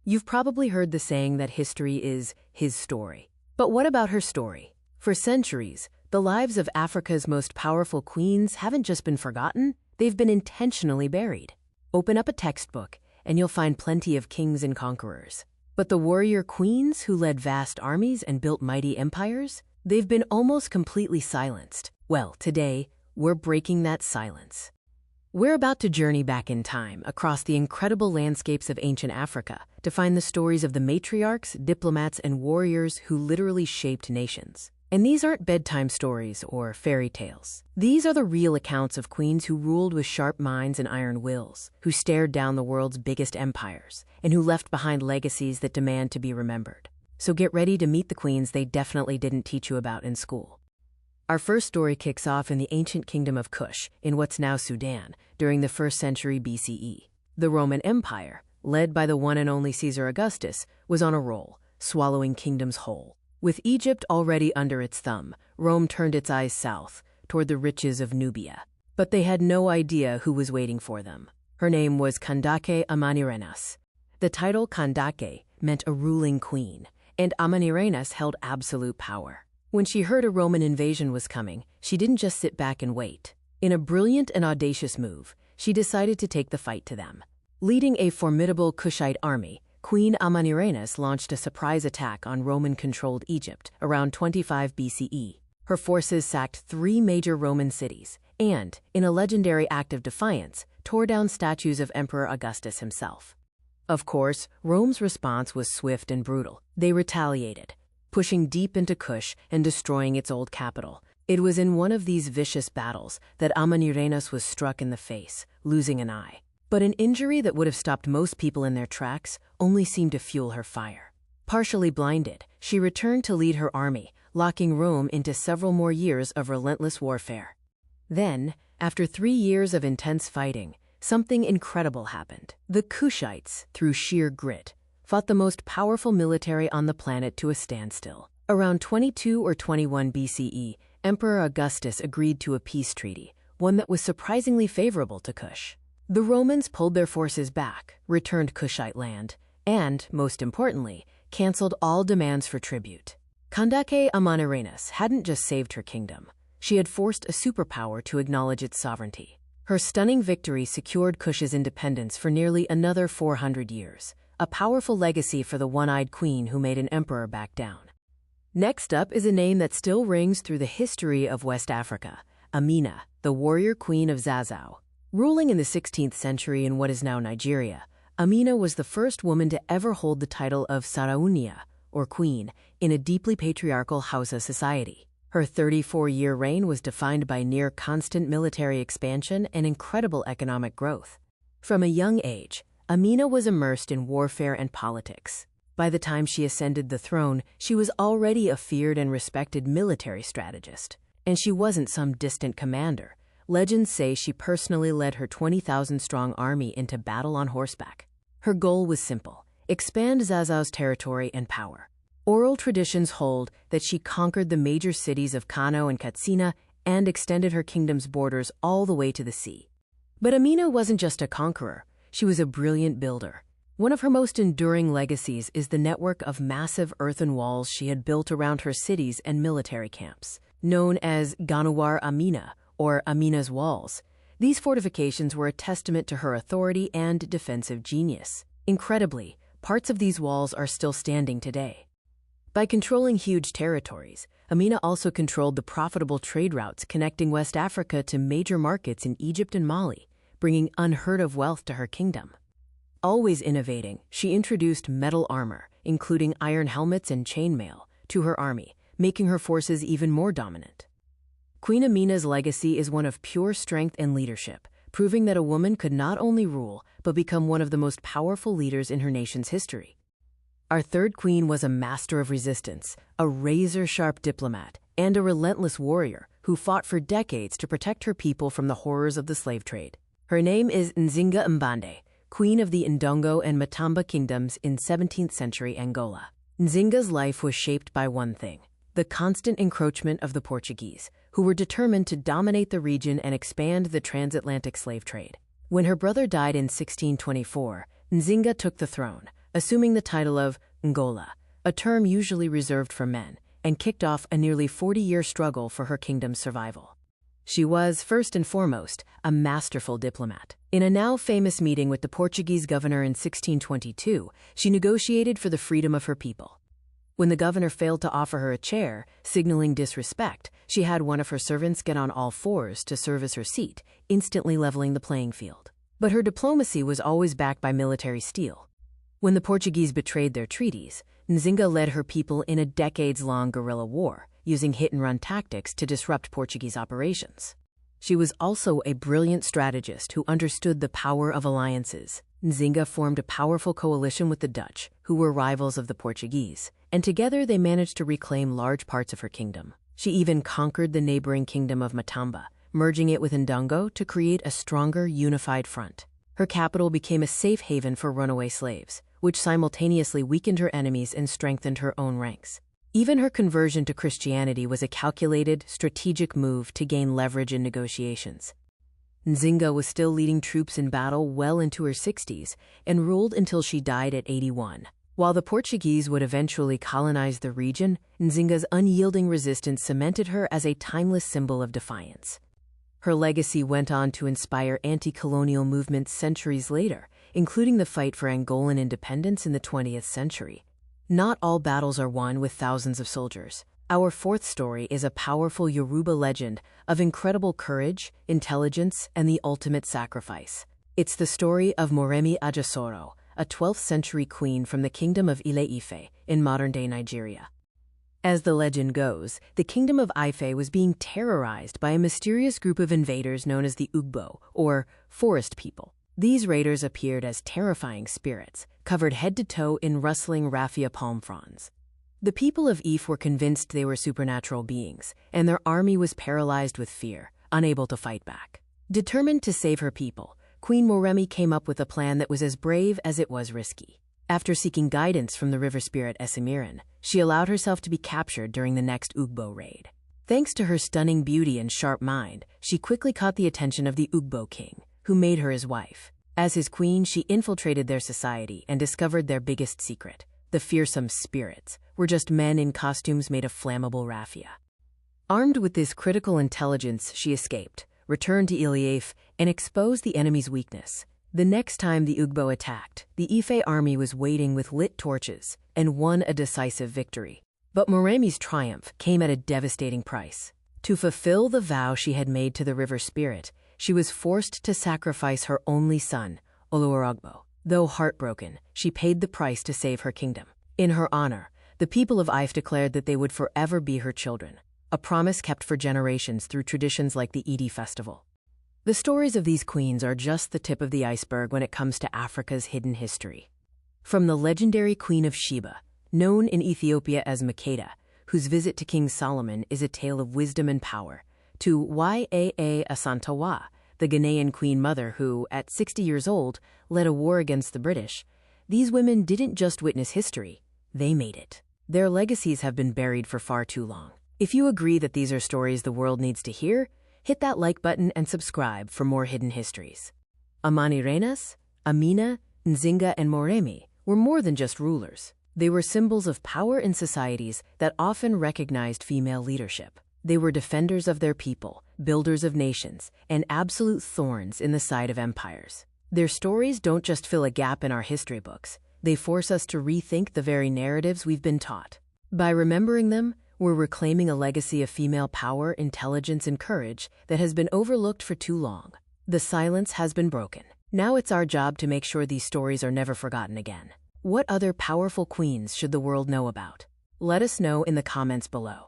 You've probably heard the saying that history is his story. But what about her story? For centuries, the lives of Africa's most powerful queens haven't just been forgotten, they've been intentionally buried. Open up a textbook, and you'll find plenty of kings and conquerors. But the warrior queens who led vast armies and built mighty empires, they've been almost completely silenced. Well, today, we're breaking that silence. We're about to journey back in time across the incredible landscapes of ancient Africa to find the stories of the matriarchs, diplomats, and warriors who literally shaped nations. And these aren't bedtime stories or fairy tales. These are the real accounts of queens who ruled with sharp minds and iron wills, who stared down the world's biggest empires, and who left behind legacies that demand to be remembered. So get ready to meet the queens they definitely didn't teach you about in school. Our first story kicks off in the ancient kingdom of Kush, in what's now Sudan, during the 1st century BCE. The Roman Empire, led by the one and only Caesar Augustus, was on a roll, swallowing kingdoms whole. With Egypt already under its thumb, Rome turned its eyes south, toward the riches of Nubia. But they had no idea who was waiting for them. Her name was Kandake Amanirenas. The title Kandake meant a ruling queen, and Amanirenas held absolute power. When she heard a Roman invasion was coming, she didn't just sit back and wait. In a brilliant and audacious move, she decided to take the fight to them. Leading a formidable Kushite army, Queen Amanirenas launched a surprise attack on Roman-controlled Egypt around 25 BCE. Her forces sacked 3 major Roman cities and, in a legendary act of defiance, tore down statues of Emperor Augustus himself. Of course, Rome's response was swift and brutal. They retaliated, pushing deep into Kush and destroying its old capital. It was in one of these vicious battles that Amanirenas was struck in the face, losing an eye. But an injury that would have stopped most people in their tracks only seemed to fuel her fire. Partially blinded, she returned to lead her army, locking Rome into several more years of relentless warfare. Then, after 3 years of intense fighting, something incredible happened. The Kushites, through sheer grit, fought the most powerful military on the planet to a standstill. Around 22 or 21 BCE, Emperor Augustus agreed to a peace treaty, one that was surprisingly favorable to Kush. The Romans pulled their forces back, returned Kushite land, and, most importantly, canceled all demands for tribute. Kandake Amanirenas hadn't just saved her kingdom. She had forced a superpower to acknowledge its sovereignty. Her stunning victory secured Kush's independence for nearly another 400 years. A powerful legacy for the one-eyed queen who made an emperor back down. Next up is a name that still rings through the history of West Africa, Amina, the warrior queen of Zazzau. Ruling in the 16th century in what is now Nigeria, Amina was the first woman to ever hold the title of Sarauniya, or queen, in a deeply patriarchal Hausa society. Her 34-year reign was defined by near-constant military expansion and incredible economic growth. From a young age, Amina was immersed in warfare and politics. By the time she ascended the throne, she was already a feared and respected military strategist. And she wasn't some distant commander. Legends say she personally led her 20,000-strong army into battle on horseback. Her goal was simple: expand Zazzau's territory and power. Oral traditions hold that she conquered the major cities of Kano and Katsina and extended her kingdom's borders all the way to the sea. But Amina wasn't just a conqueror. She was a brilliant builder. One of her most enduring legacies is the network of massive earthen walls she had built around her cities and military camps. Known as Ganuwar Amina, or Amina's Walls, these fortifications were a testament to her authority and defensive genius. Incredibly, parts of these walls are still standing today. By controlling huge territories, Amina also controlled the profitable trade routes connecting West Africa to major markets in Egypt and Mali, bringing unheard-of wealth to her kingdom. Always innovating, she introduced metal armor, including iron helmets and chainmail, to her army, making her forces even more dominant. Queen Amina's legacy is one of pure strength and leadership, proving that a woman could not only rule, but become one of the most powerful leaders in her nation's history. Our third queen was a master of resistance, a razor-sharp diplomat, and a relentless warrior who fought for decades to protect her people from the horrors of the slave trade. Her name is Nzinga Mbande, queen of the Ndongo and Matamba kingdoms in 17th century Angola. Nzinga's life was shaped by one thing: the constant encroachment of the Portuguese, who were determined to dominate the region and expand the transatlantic slave trade. When her brother died in 1624, Nzinga took the throne, assuming the title of Ngola, a term usually reserved for men, and kicked off a nearly 40-year struggle for her kingdom's survival. She was, first and foremost, a masterful diplomat. In a now famous meeting with the Portuguese governor in 1622, she negotiated for the freedom of her people. When the governor failed to offer her a chair, signaling disrespect, she had one of her servants get on all fours to serve as her seat, instantly leveling the playing field. But her diplomacy was always backed by military steel. When the Portuguese betrayed their treaties, Nzinga led her people in a decades-long guerrilla war, using hit-and-run tactics to disrupt Portuguese operations. She was also a brilliant strategist who understood the power of alliances. Nzinga formed a powerful coalition with the Dutch, who were rivals of the Portuguese, and together they managed to reclaim large parts of her kingdom. She even conquered the neighboring kingdom of Matamba, merging it with Ndongo to create a stronger, unified front. Her capital became a safe haven for runaway slaves, which simultaneously weakened her enemies and strengthened her own ranks. Even her conversion to Christianity was a calculated, strategic move to gain leverage in negotiations. Nzinga was still leading troops in battle well into her 60s and ruled until she died at 81. While the Portuguese would eventually colonize the region, Nzinga's unyielding resistance cemented her as a timeless symbol of defiance. Her legacy went on to inspire anti-colonial movements centuries later, including the fight for Angolan independence in the 20th century. Not all battles are won with thousands of soldiers. Our fourth story is a powerful Yoruba legend of incredible courage, intelligence, and the ultimate sacrifice. It's the story of Moremi Ajasoro, a 12th century queen from the kingdom of Ile-Ife in modern-day Nigeria. As the legend goes, the kingdom of Ife was being terrorized by a mysterious group of invaders known as the Ugbo, or forest people. These raiders appeared as terrifying spirits, covered head to toe in rustling raffia palm fronds. The people of Ife were convinced they were supernatural beings, and their army was paralyzed with fear, unable to fight back. Determined to save her people, Queen Moremi came up with a plan that was as brave as it was risky. After seeking guidance from the river spirit Esimiran, she allowed herself to be captured during the next Ugbo raid. Thanks to her stunning beauty and sharp mind, she quickly caught the attention of the Ugbo king, who made her his wife. As his queen, she infiltrated their society and discovered their biggest secret. The fearsome spirits were just men in costumes made of flammable raffia. Armed with this critical intelligence, she escaped, returned to Ile-Ife, and exposed the enemy's weakness. The next time the Ugbo attacked, the Ife army was waiting with lit torches and won a decisive victory. But Moremi's triumph came at a devastating price. To fulfill the vow she had made to the river spirit, she was forced to sacrifice her only son, Oluwarogbo. Though heartbroken, she paid the price to save her kingdom. In her honor, the people of Ife declared that they would forever be her children, a promise kept for generations through traditions like the Idi festival. The stories of these queens are just the tip of the iceberg when it comes to Africa's hidden history. From the legendary Queen of Sheba, known in Ethiopia as Makeda, whose visit to King Solomon is a tale of wisdom and power, to Yaa Asantewa, the Ghanaian queen mother who, at 60 years old, led a war against the British, these women didn't just witness history, they made it. Their legacies have been buried for far too long. If you agree that these are stories the world needs to hear, hit that like button and subscribe for more hidden histories. Amanirenas, Amina, Nzinga, and Moremi were more than just rulers. They were symbols of power in societies that often recognized female leadership. They were defenders of their people, builders of nations, and absolute thorns in the side of empires. Their stories don't just fill a gap in our history books, they force us to rethink the very narratives we've been taught. By remembering them, we're reclaiming a legacy of female power, intelligence, and courage that has been overlooked for too long. The silence has been broken. Now it's our job to make sure these stories are never forgotten again. What other powerful queens should the world know about? Let us know in the comments below.